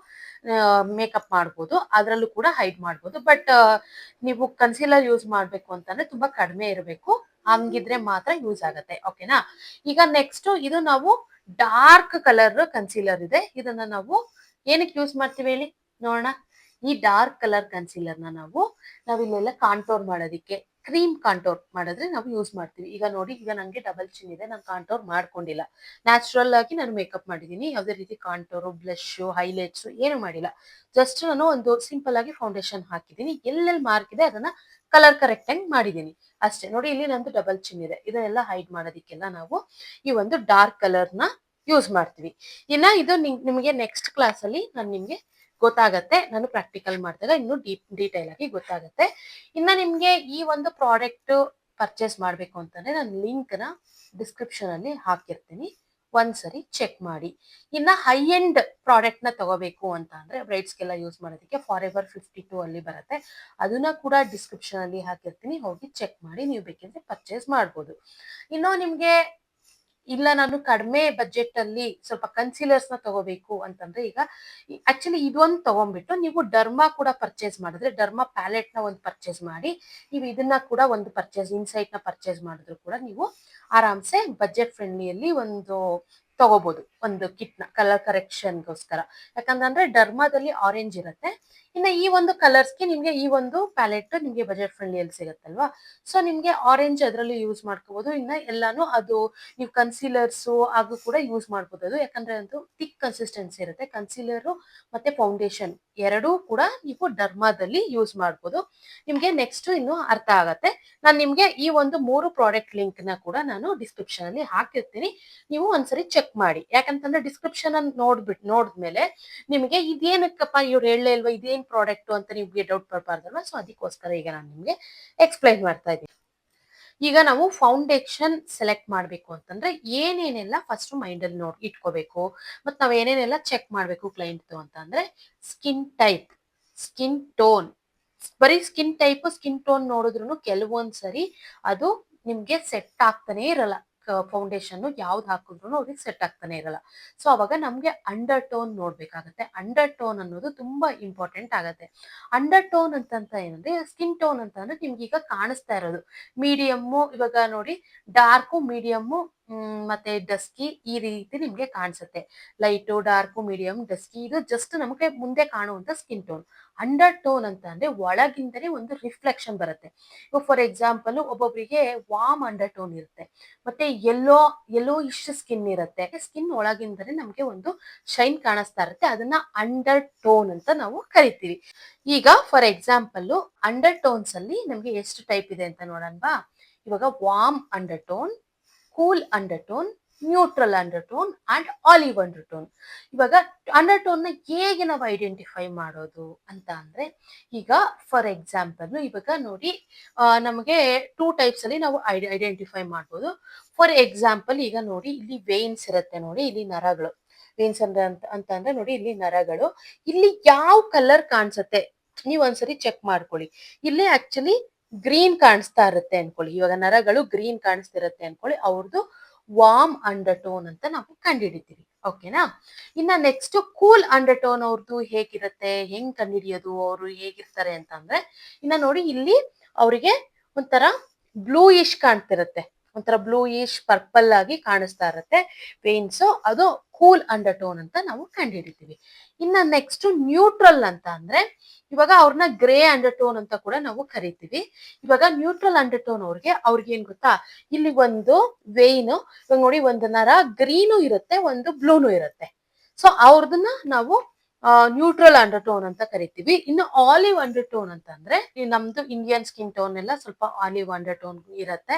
ಮೇಕಪ್ ಮಾಡ್ಬೋದು, ಅದ್ರಲ್ಲೂ ಕೂಡ ಹೈಡ್ ಮಾಡ್ಬೋದು. ಬಟ್ ನೀವು ಕನ್ಸೀಲರ್ ಯೂಸ್ ಮಾಡ್ಬೇಕು ಅಂತಂದ್ರೆ ತುಂಬಾ ಕಡಿಮೆ ಇರಬೇಕು, ಹಂಗಿದ್ರೆ ಮಾತ್ರ ಯೂಸ್ ಆಗತ್ತೆ. ಓಕೆನಾ? ಈಗ ನೆಕ್ಸ್ಟ್ ಇದು ನಾವು ಡಾರ್ಕ್ ಕಲರ್ ಕನ್ಸೀಲರ್ ಇದೆ. ಇದನ್ನ ನಾವು ಏನಕ್ಕೆ ಯೂಸ್ ಮಾಡ್ತೀವಿ ಹೇಳಿ ನೋಡೋಣ. ಈ ಡಾರ್ಕ್ ಕಲರ್ ಕನ್ಸೀಲರ್ ನ ನಾವು ಇಲ್ಲೆಲ್ಲ ಕಾಂಟೋರ್ ಮಾಡೋದಿಕ್ಕೆ, ಕ್ರೀಮ್ ಕಾಂಟೋರ್ ಮಾಡಿದ್ರೆ ನಾವು ಯೂಸ್ ಮಾಡ್ತೀವಿ. ಈಗ ನೋಡಿ, ಈಗ ನಂಗೆ ಡಬಲ್ ಚಿನ್ ಇದೆ, ನಾನು ಕಾಂಟೋರ್ ಮಾಡ್ಕೊಂಡಿಲ್ಲ, ನ್ಯಾಚುರಲ್ ಆಗಿ ನಾನು ಮೇಕಪ್ ಮಾಡಿದೀನಿ. ಯಾವುದೇ ರೀತಿ ಕಾಂಟೋರು, ಬ್ಲಶ್, ಹೈಲೈಟ್ಸ್ ಏನು ಮಾಡಿಲ್ಲ. ಜಸ್ಟ್ ನಾನು ಒಂದು ಸಿಂಪಲ್ ಆಗಿ ಫೌಂಡೇಶನ್ ಹಾಕಿದೀನಿ. ಎಲ್ಲೆಲ್ಲಿ ಮಾರ್ಕ್ ಇದೆ ಅದನ್ನ ಕಲರ್ ಕರೆಕ್ಟ್ ಮಾಡಿದೀನಿ ಅಷ್ಟೇ. ನೋಡಿ, ಇಲ್ಲಿ ನಂದು ಡಬಲ್ ಚಿನ್ ಇದೆ. ಇದನ್ನೆಲ್ಲ ಹೈಡ್ ಮಾಡೋದಿಕ್ಕೆಲ್ಲ ನಾವು ಈ ಒಂದು ಡಾರ್ಕ್ ಕಲರ್ ನ ಯೂಸ್ ಮಾಡ್ತೀವಿ. ಇನ್ನ ಇದು ನಿಮಗೆ ನೆಕ್ಸ್ಟ್ ಕ್ಲಾಸ್ ಅಲ್ಲಿ ನಾನು ನಿಮ್ಗೆ ಗೊತ್ತಾಗತ್ತೆ, ನಾನು ಪ್ರಾಕ್ಟಿಕಲ್ ಮಾಡಿದಾಗ ಇನ್ನು ಡೀಟೇಲ್ ಆಗಿ ಗೊತ್ತಾಗತ್ತೆ. ಇನ್ನ ನಿಮ್ಗೆ ಈ ಒಂದು ಪ್ರಾಡಕ್ಟ್ ಪರ್ಚೇಸ್ ಮಾಡ್ಬೇಕು ಅಂತಂದ್ರೆ ನಾನು ಲಿಂಕ್ ನ ಡಿಸ್ಕ್ರಿಪ್ಷನ್ ಅಲ್ಲಿ ಹಾಕಿರ್ತೀನಿ, ಒಂದ್ಸರಿ ಚೆಕ್ ಮಾಡಿ. ಇನ್ನ ಹೈ ಎಂಡ್ ಪ್ರಾಡಕ್ಟ್ ನ ತಗೋಬೇಕು ಅಂತ ಅಂದ್ರೆ ಬ್ರೈಡ್ಸ್ಗೆಲ್ಲ ಯೂಸ್ ಮಾಡೋದಕ್ಕೆ ಫಾರೆವರ್ 52 ಅಲ್ಲಿ ಬರುತ್ತೆ, ಅದನ್ನ ಕೂಡ ಡಿಸ್ಕ್ರಿಪ್ಷನ್ ಅಲ್ಲಿ ಹಾಕಿರ್ತೀನಿ, ಹೋಗಿ ಚೆಕ್ ಮಾಡಿ ನೀವು ಬೇಕಿದ್ರೆ ಪರ್ಚೇಸ್ ಮಾಡ್ಬೋದು. ಇನ್ನು ನಿಮ್ಗೆ ಇಲ್ಲ ನಾನು ಕಡಿಮೆ ಬಜೆಟ್ ಅಲ್ಲಿ ಸ್ವಲ್ಪ ಕನ್ಸೀಲರ್ಸ್ ನ ತಗೋಬೇಕು ಅಂತಂದ್ರೆ ಈಗ ಆಕ್ಚುಲಿ ಇದೊಂದು ತಗೊಂಡ್ಬಿಟ್ಟು ನೀವು ಡರ್ಮಾ ಕೂಡ ಪರ್ಚೇಸ್ ಮಾಡಿದ್ರೆ ಡರ್ಮಾ ಪ್ಯಾಲೆಟ್ ನ ಒಂದು ಪರ್ಚೇಸ್ ಮಾಡಿ ನೀವು ಇದನ್ನ ಕೂಡ ಒಂದು ಪರ್ಚೇಸ್ ಇನ್ಸೈಟ್ ನ ಪರ್ಚೇಸ್ ಮಾಡಿದ್ರು ಕೂಡ ನೀವು ಆರಾಮ್ಸೆ ಬಜೆಟ್ ಫ್ರೆಂಡ್ಲಿಯಲ್ಲಿ ಒಂದು ತಗೋಬಹುದು ಒಂದು ಕಿಟ್ ನ ಕಲರ್ ಕರೆಕ್ಷನ್ಗೋಸ್ಕರ. ಯಾಕಂದ್ರೆ ಡರ್ಮಾದಲ್ಲಿ ಆರೆಂಜ್ ಇರುತ್ತೆ, ಇನ್ನು ಈ ಒಂದು ಕಲರ್ಸ್ಗೆ ನಿಮ್ಗೆ ಈ ಒಂದು ಪ್ಯಾಲೆಟ್ ನಿಮ್ಗೆ ಬಜೆಟ್ ಫ್ರೆಂಡ್ಲಿಯಲ್ಲಿ ಸಿಗುತ್ತಲ್ವಾ. ಸೊ ನಿಮ್ಗೆ ಆರೆಂಜ್ ಅದರಲ್ಲಿ ಯೂಸ್ ಮಾಡ್ಕೋಬಹುದು. ಇನ್ನ ಎಲ್ಲಾನು ಅದು ನೀವು ಕನ್ಸೀಲರ್ಸ್ ಹಾಗೂ ಕೂಡ ಯೂಸ್ ಮಾಡ್ಬೋದು. ಅದು ಯಾಕಂದ್ರೆ ಅದು ಥಿಕ್ ಕನ್ಸಿಸ್ಟೆನ್ಸಿ ಇರುತ್ತೆ. ಕನ್ಸೀಲರ್ ಮತ್ತೆ ಫೌಂಡೇಶನ್ ಎರಡೂ ಕೂಡ ನೀವು ಡರ್ಮಾದಲ್ಲಿ ಯೂಸ್ ಮಾಡ್ಬೋದು. ನಿಮ್ಗೆ ನೆಕ್ಸ್ಟ್ ಇನ್ನು ಅರ್ಥ ಆಗತ್ತೆ. ನಾನು ನಿಮ್ಗೆ ಈ ಒಂದು 3 ಪ್ರಾಡಕ್ಟ್ ಲಿಂಕ್ ನ ಕೂಡ ನಾನು ಡಿಸ್ಕ್ರಿಪ್ಷನ್ ಅಲ್ಲಿ ಹಾಕಿರ್ತೀನಿ, ನೀವು ಒಂದ್ಸರಿ ಚೆಕ್ ಮಾಡಿ. ಯಾಕಂತಂದ್ರೆ ಡಿಸ್ಕ್ರಿಪ್ಷನ್ ಅನ್ನು ನೋಡಿದ್ಮೇಲೆ ನಿಮಗೆ ಇದೇನಕ್ಕಪ್ಪ ಇವ್ರು ಹೇಳಲೇ ಇಲ್ವಾ ಇದೇನ್ ಪ್ರಾಡಕ್ಟ್ ಅಂತ ನಿಮ್ಗೆ ಡೌಟ್ ಬರ್ಬಾರ್ದಲ್ವಾ. ಸೊ ಅದಕ್ಕೋಸ್ಕರ ಈಗ ನಾನು ನಿಮ್ಗೆ ಎಕ್ಸ್ಪ್ಲೈನ್ ಮಾಡ್ತಾ ಇದ್ದೀನಿ. ಈಗ ನಾವು ಫೌಂಡೇಶನ್ ಸೆಲೆಕ್ಟ್ ಮಾಡ್ಬೇಕು ಅಂತಂದ್ರೆ ಏನೇನೆಲ್ಲ ಫಸ್ಟ್ ಮೈಂಡ್ ಅಲ್ಲಿ ಇಟ್ಕೋಬೇಕು ಮತ್ತೆ ನಾವ್ ಏನೇನೆಲ್ಲ ಚೆಕ್ ಮಾಡ್ಬೇಕು ಕ್ಲೈಂಟ್ ಅಂತ ಅಂದ್ರೆ ಸ್ಕಿನ್ ಟೈಪ್, ಸ್ಕಿನ್ ಟೋನ್. ಬರೀ ಸ್ಕಿನ್ ಟೈಪ್ ಸ್ಕಿನ್ ಟೋನ್ ನೋಡಿದ್ರು ಕೆಲವೊಂದ್ಸರಿ ಅದು ನಿಮ್ಗೆ ಸೆಟ್ ಆಗ್ತಾನೆ ಇರಲ್ಲ. ಫೌಂಡೇಶನ್ ಯಾವ್ದು ಹಾಕಿದ್ರು ಅವ್ರಿಗೆ ಸೆಟ್ ಆಗ್ತಾನೆ ಇರಲ್ಲ. ಸೊ ಅವಾಗ ನಮ್ಗೆ ಅಂಡರ್ ಟೋನ್ ನೋಡ್ಬೇಕಾಗತ್ತೆ. ಅಂಡರ್ ಟೋನ್ ಅನ್ನೋದು ತುಂಬಾ ಇಂಪಾರ್ಟೆಂಟ್ ಆಗತ್ತೆ. ಅಂಡರ್ ಟೋನ್ ಅಂತಂತ ಏನಂದ್ರೆ ಸ್ಕಿನ್ ಟೋನ್ ಅಂತ ಅಂದ್ರೆ ನಿಮ್ಗೆ ಈಗ ಕಾಣಿಸ್ತಾ ಇರೋದು ಮೀಡಿಯಮ್ಮು, ಇವಾಗ ನೋಡಿ ಡಾರ್ಕು ಮೀಡಿಯಮ್ಮು ಮತ್ತೆ ಡಸ್ಕಿ ಈ ರೀತಿ ನಿಮ್ಗೆ ಕಾಣಿಸುತ್ತೆ. ಲೈಟು ಡಾರ್ಕು ಮೀಡಿಯಂ ಡಸ್ಕಿ ಇದು ಜಸ್ಟ್ ನಮಗೆ ಮುಂದೆ ಕಾಣುವಂತ ಸ್ಕಿನ್ ಟೋನ್. ಅಂಡರ್ ಟೋನ್ ಅಂತ ಅಂದ್ರೆ ಒಳಗಿಂದನೇ ಒಂದು ರಿಫ್ಲೆಕ್ಷನ್ ಬರುತ್ತೆ. ಇವಾಗ ಫಾರ್ ಎಕ್ಸಾಂಪಲ್ ಒಬ್ಬೊಬ್ಬರಿಗೆ ವಾರ್ಮ್ ಅಂಡರ್ ಟೋನ್ ಇರುತ್ತೆ, ಮತ್ತೆ ಎಲ್ಲೋ ಇಷ್ಟು ಸ್ಕಿನ್ ಇರುತ್ತೆ. ಸ್ಕಿನ್ ಒಳಗಿಂದನೇ ನಮ್ಗೆ ಒಂದು ಶೈನ್ ಕಾಣಿಸ್ತಾ ಇರುತ್ತೆ, ಅದನ್ನ ಅಂಡರ್ ಟೋನ್ ಅಂತ ನಾವು ಕರಿತೀವಿ. ಈಗ ಫಾರ್ ಎಕ್ಸಾಂಪಲ್ ಅಂಡರ್ ಟೋನ್ಸ್ ಅಲ್ಲಿ ನಮ್ಗೆ ಎಷ್ಟು ಟೈಪ್ ಇದೆ ಅಂತ ನೋಡೋಣವಾ. ಇವಾಗ warm under tone, cool under tone, neutral under tone and olive under tone. ಇವಾಗ ಅಂಡರ್ ಟೋನ್ ನ ಹೇಗೆ ನಾವು ಐಡೆಂಟಿಫೈ ಮಾಡೋದು ಅಂತ ಅಂದ್ರೆ ಈಗ ಫಾರ್ ಎಕ್ಸಾಂಪಲ್ ಇವಾಗ ನೋಡಿ ನಮಗೆ 2 ಟೈಪ್ಸ್ ಅಲ್ಲಿ ನಾವು ಐಡೆಂಟಿಫೈ ಮಾಡ್ಬೋದು. ಫಾರ್ ಎಕ್ಸಾಂಪಲ್ ಈಗ ನೋಡಿ ಇಲ್ಲಿ ವೇನ್ಸ್ ಇರುತ್ತೆ, ನೋಡಿ ಇಲ್ಲಿ ನರಗಳು. ವೇನ್ಸ್ ಅಂತ ಅಂದ್ರೆ ನೋಡಿ ಇಲ್ಲಿ ನರಗಳು. ಇಲ್ಲಿ ಯಾವ ಕಲರ್ ಕಾಣಿಸುತ್ತೆ ನೀವ್ ಒಂದ್ಸರಿ ಚೆಕ್ ಮಾಡ್ಕೊಳ್ಳಿ. ಇಲ್ಲಿ ಆಕ್ಚುಲಿ ಗ್ರೀನ್ ಕಾಣಿಸ್ತಾ ಇರುತ್ತೆ ಅನ್ಕೊಳ್ಳಿ. ಇವಾಗ ನರಗಳು ಗ್ರೀನ್ ಕಾಣಿಸ್ತಿರುತ್ತೆ ಅನ್ಕೊಳ್ಳಿ, ಅವ್ರದ್ದು ವಾರ್ಮ್ ಅಂಡರ್ ಟೋನ್ ಅಂತ ನಾವು ಕಂಡುಹಿಡಿತೀವಿ. ಓಕೆನಾ. ಇನ್ನ ನೆಕ್ಸ್ಟ್ ಕೂಲ್ ಅಂಡರ್ ಟೋನ್ ಅವ್ರದ್ದು ಹೇಗಿರುತ್ತೆ, ಹೆಂಗ್ ಕಂಡುಹಿಡಿಯೋದು, ಅವರು ಹೇಗಿರ್ತಾರೆ ಅಂತ ಅಂದ್ರೆ ಇನ್ನ ನೋಡಿ ಇಲ್ಲಿ ಅವರಿಗೆ ಒಂಥರ ಬ್ಲೂಯಿಶ್ ಕಾಣ್ತಿರುತ್ತೆ, ಒಂಥರ ಬ್ಲೂಯಿಶ್ ಪರ್ಪಲ್ ಆಗಿ ಕಾಣಿಸ್ತಾ ಇರುತ್ತೆ ವೇನ್ಸ್. ಅದು ಕೂಲ್ ಅಂಡರ್ ಟೋನ್ ಅಂತ ನಾವು ಕಂಡುಹಿಡಿತೀವಿ. ಇನ್ನ ನೆಕ್ಸ್ಟ್ ನ್ಯೂಟ್ರಲ್ ಅಂತ ಅಂದ್ರೆ ಇವಾಗ ಅವ್ರನ್ನ ಗ್ರೇ ಅಂಡರ್ ಟೋನ್ ಅಂತ ಕೂಡ ನಾವು ಕರಿತೀವಿ. ಇವಾಗ ನ್ಯೂಟ್ರಲ್ ಅಂಡರ್ ಟೋನ್ ಅವ್ರಿಗೆ ಏನ್ ಗೊತ್ತಾ, ಇಲ್ಲಿ ಒಂದು ವೇನ್ ಇವಾಗ ನೋಡಿ ಒಂದು ನರ ಗ್ರೀನು ಇರುತ್ತೆ, ಒಂದು ಬ್ಲೂನು ಇರುತ್ತೆ. ಸೊ ಅವ್ರದನ್ನ ನಾವು ನ್ಯೂಟ್ರಲ್ ಅಂಡರ್ ಟೋನ್ ಅಂತ ಕರಿತೀವಿ. ಇನ್ನು ಆಲಿವ್ ಅಂಡರ್ ಟೋನ್ ಅಂತ ಅಂದ್ರೆ ನಮ್ದು ಇಂಡಿಯನ್ ಸ್ಕಿನ್ ಟೋನ್ ಎಲ್ಲ ಸ್ವಲ್ಪ ಆಲಿವ್ ಅಂಡರ್ ಟೋನ್ ಇರುತ್ತೆ,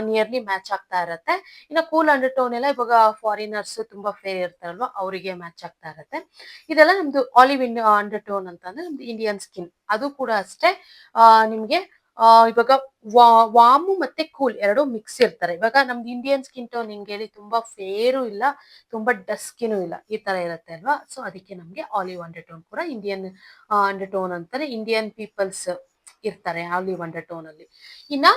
ನಿಯರ್ಲಿ ಮ್ಯಾಚ್ ಆಗ್ತಾ ಇರತ್ತೆ. ಇನ್ನು ಕೂಲ್ ಅಂಡರ್ ಟೋನ್ ಎಲ್ಲ ಇವಾಗ ಫಾರಿನರ್ಸ್ ತುಂಬಾ ಫೇರ್ ಇರ್ತಾರಲ್ವಾ ಅವರಿಗೆ ಮ್ಯಾಚ್ ಆಗ್ತಾ ಇರತ್ತೆ. ಇದೆಲ್ಲ ನಮ್ದು ಆಲಿವ್ ಅಂಡರ್ ಟೋನ್ ಅಂತ ಅಂದ್ರೆ ನಮ್ದು ಇಂಡಿಯನ್ ಸ್ಕಿನ್. ಅದು ಕೂಡ ಅಷ್ಟೇ ನಿಮ್ಗೆ ಇವಾಗ ವಾಮು ಮತ್ತೆ ಕೂಲ್ ಎರಡು ಮಿಕ್ಸ್ ಇರ್ತಾರೆ. ಇವಾಗ ನಮ್ದು ಇಂಡಿಯನ್ ಸ್ಕಿನ್ ಟೋನ್ ಹಿಂಗೆ ಹೇಳಿ ತುಂಬಾ ಫೇರು ಇಲ್ಲ, ತುಂಬಾ ಡಸ್ಕಿನೂ ಇಲ್ಲ, ಈ ತರ ಇರುತ್ತೆ ಅಲ್ವಾ. ಸೊ ಅದಕ್ಕೆ ನಮ್ಗೆ ಆಲಿವ್ ಅಂಡರ್ ಟೋನ್ ಕೂಡ ಇಂಡಿಯನ್ ಅಂಡರ್ ಟೋನ್ ಅಂತಾನೆ ಇಂಡಿಯನ್ ಪೀಪಲ್ಸ್ ಇರ್ತಾರೆ ಆಲಿವ್ ಅಂಡರ್ ಟೋನ್ ಅಲ್ಲಿ. ಇನ್ನ